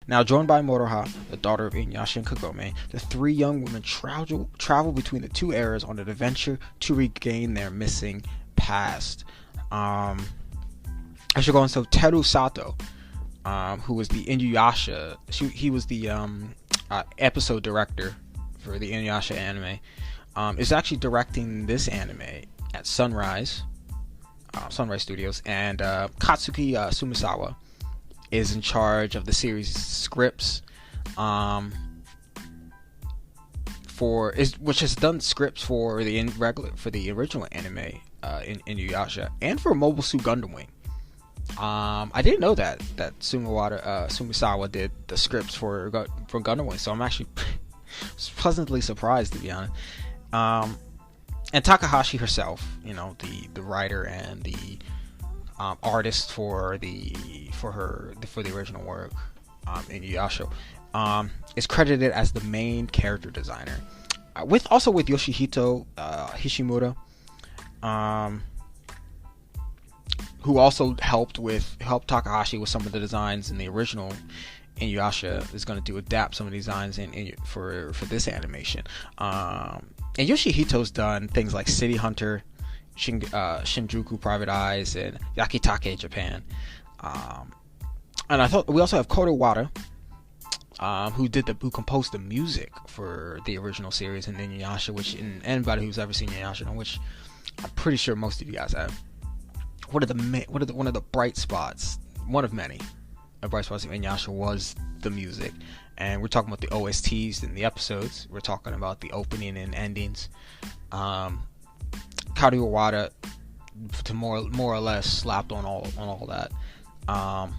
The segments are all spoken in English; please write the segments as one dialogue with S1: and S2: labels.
S1: Now joined by Moroha, the daughter of InuYasha and Kagome, the three young women travel between the two eras on an adventure to regain their missing past. I should go on. So Teru Sato, who was the InuYasha, he was the episode director for the InuYasha anime, is actually directing this anime at Sunrise Studios, and Katsuki Sumisawa is in charge of the series scripts, which has done scripts for the original anime in InuYasha and for Mobile Suit Gundam Wing. I didn't know that Sumisawa did the scripts for Gundam Wing, so I'm actually pleasantly surprised, to be honest. And Takahashi herself, the writer and the artist for the original work, InuYasha, is credited as the main character designer, with Yoshihito Hishimura, who also helped Takahashi with some of the designs in the original InuYasha. Is going to adapt some of the designs for this animation. And Yoshihito's done things like City Hunter, Shinjuku Private Eyes, and Yakitake Japan. And we also have Koto Wada, who composed the music for the original series in InuYasha, and anybody who's ever seen InuYasha, which I'm pretty sure most of you guys have. One of the bright spots, one of many, bright spots of InuYasha was the music. And we're talking about the OSTs in the episodes. We're talking about the opening and endings. Kaoru Wada, to more or less, slapped on all that. But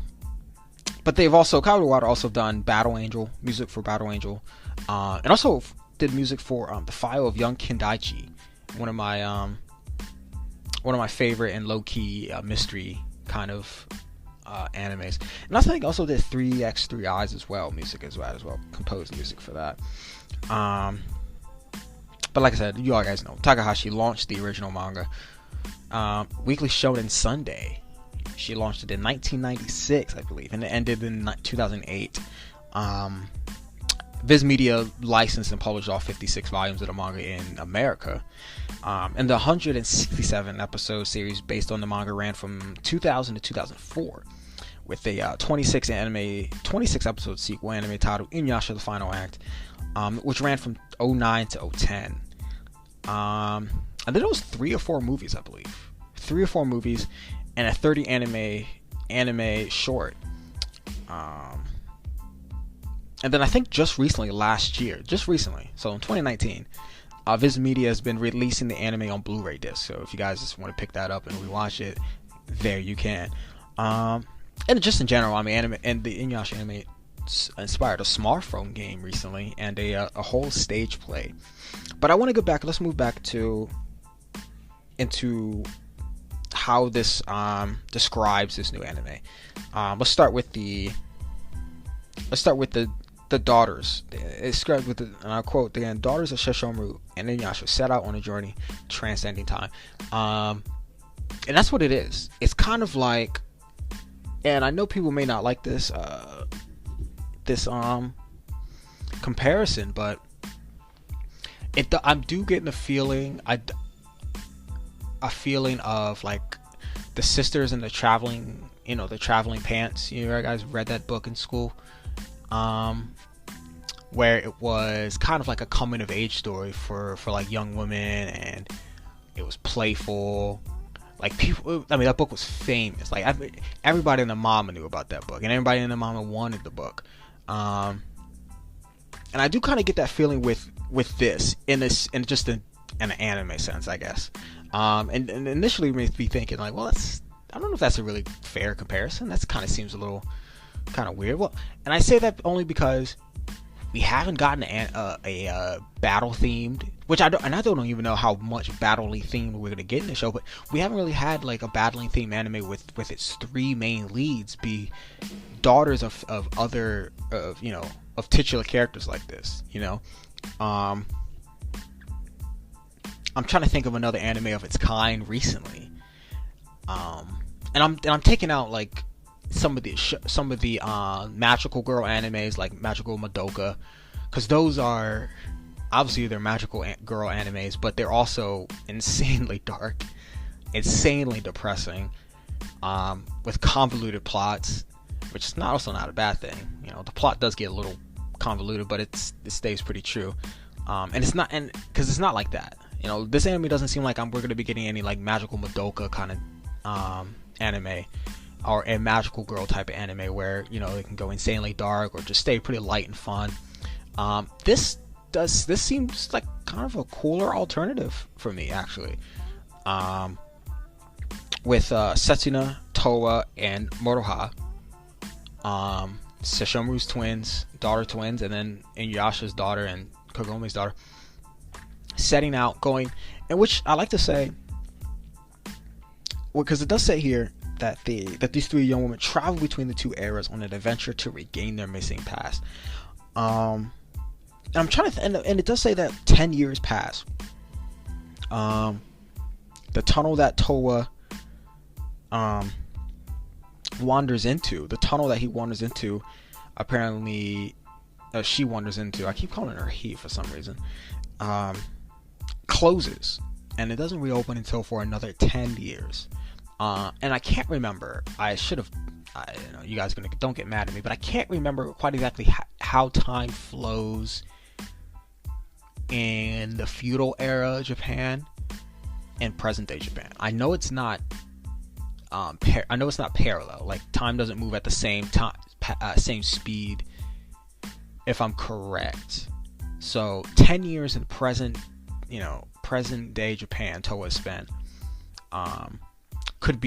S1: Kaoru Wada also done Battle Angel, music for Battle Angel, and also did music for the File of Young Kindaichi, one of my favorite and low key mystery kind of animes. And I think also did 3x3 Eyes as well, composed music for that. But like I said, you all guys know, Takahashi launched the original manga, Weekly Shonen Sunday. She launched it in 1996, I believe, and it ended in 2008. Viz Media licensed and published all 56 volumes of the manga in America. And the 167 episode series based on the manga ran from 2000 to 2004, with a 26 episode sequel anime titled InuYasha: The Final Act, which ran from 2009 to 2010. And then it was 3 or 4 movies, I believe. 3 or 4 movies and a 30 anime short. And then I think just recently, so in 2019, Viz Media has been releasing the anime on Blu-ray disc. So if you guys just want to pick that up and rewatch it, there you can. And just in general, anime and the InuYasha anime inspired a smartphone game recently and a whole stage play. But I want to go back. Let's move back into how this describes this new anime. Let's start with the daughters. It's described with and I'll quote again: daughters of Sesshomaru and InuYasha set out on a journey transcending time. And that's what it is. It's kind of like, and I know people may not like this comparison, but I'm getting a feeling of like the sisters in the traveling pants. You guys read that book in school, where it was kind of like a coming of age story for like young women, and it was playful. Like people, that book was famous. Like everybody in the mama knew about that book, and everybody in the mama wanted the book. And I do kind of get that feeling with this in an anime sense, I guess. And initially made me thinking like, well, I don't know if that's a really fair comparison. That kind of seems a little kind of weird. Well, and I say that only because we haven't gotten a battle themed, which I don't even know how much battle-y themed we're gonna get in the show, but we haven't really had like a battling themed anime with its 3 main leads be daughters of titular characters like this. I'm trying to think of another anime of its kind recently, and I'm taking out like some of the magical girl animes like Magical Madoka, because those are obviously they're magical girl animes, but they're also insanely dark, insanely depressing, with convoluted plots, which is also not a bad thing. You know, the plot does get a little convoluted, but it stays pretty true. And it's not, and because it's not like that. You know, this anime doesn't seem like we're gonna be getting any like Magical Madoka kind of anime, or a magical girl type of anime where, you know, it can go insanely dark or just stay pretty light and fun. This seems like kind of a cooler alternative for me, actually. With Setsuna, Towa, and Moroha, Sesshomaru's daughter twins, and then InuYasha's daughter and Kagome's daughter, setting out, going, and which I like to say, well, because it does say here that these three young women travel between the two eras on an adventure to regain their missing past. And I'm trying to, and it does say that 10 years pass. The tunnel that Towa wanders into, apparently, she wanders into, I keep calling her he for some reason, closes, and it doesn't reopen until for another 10 years. And I can't remember, you guys don't get mad at me, but I can't remember quite exactly how time flows in the feudal era Japan and present day Japan. I know it's not parallel. Like, time doesn't move at the same speed, if I'm correct. So 10 years in present day Japan, Towa spent, could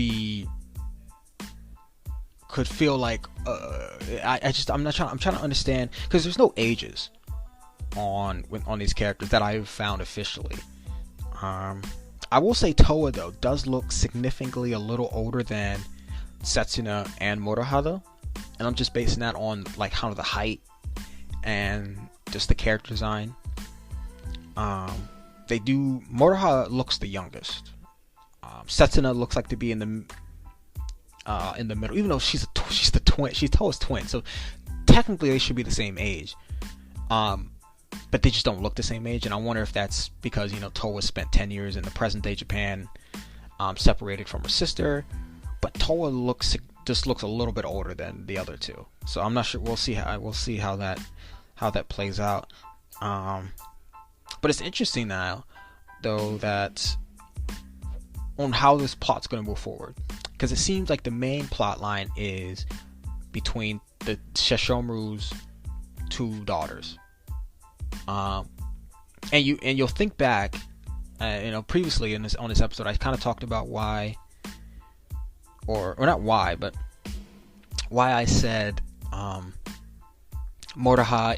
S1: feel like I'm trying to understand, because there's no ages on these characters that I've found officially. I will say Towa, though, does look significantly a little older than Setsuna and Moroha, though, and I'm just basing that on like kind of the height and just the character design. Moroha looks the youngest. Setsuna looks like to be in the middle, even though she's the twin. She's Towa's twin, so technically they should be the same age. But they just don't look the same age, and I wonder if that's because, you know, Towa spent 10 years in the present day Japan, separated from her sister. But Towa looks a little bit older than the other two, so I'm not sure. We'll see how that plays out. But it's interesting now, though, that on how this plot's going to move forward, because it seems like the main plot line is between the Sesshomaru's two daughters. And you'll think back, previously on this episode, I kind of talked about why, or not why, but why I said Moroha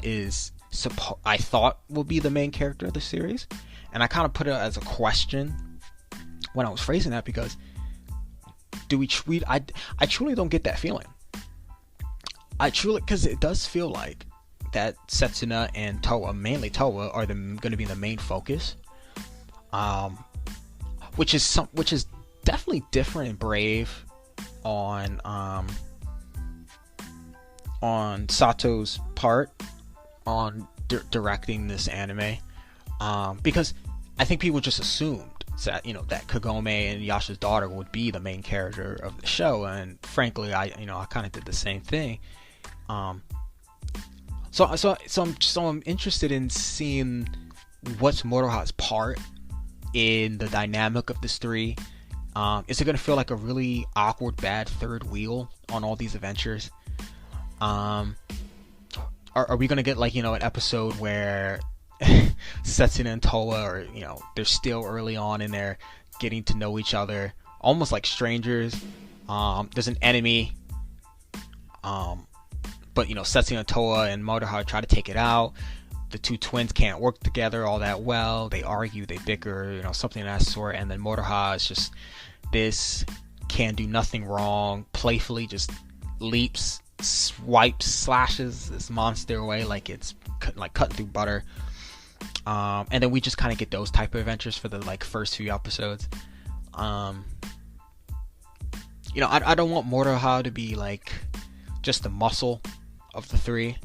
S1: I thought will be the main character of the series, and I kind of put it as a question when I was phrasing that, because I truly don't get that feeling. Because it does feel like that Setsuna and Towa, mainly Towa, are going to be the main focus, which is definitely different and brave on Sato's part on directing this anime, because I think people just assumed that Kagome and Yasha's daughter would be the main character of the show, and frankly, I kind of did the same thing. So I'm interested in seeing what's Moroha's part in the dynamic of this three. Is it going to feel like a really awkward, bad third wheel on all these adventures? Are we going to get an episode where Setsuna and Towa are, they're still early on in their getting to know each other, almost like strangers. There's an enemy. But Setsuna and Towa and Moroha try to take it out. The two twins can't work together all that well. They argue, they bicker, something of that sort. And then Moroha is just this, can do nothing wrong, playfully just leaps, swipes, slashes this monster away like it's cutting through butter. And then we just kind of get those type of adventures for the first few episodes. I don't want Mortal to be like just the muscle of the three.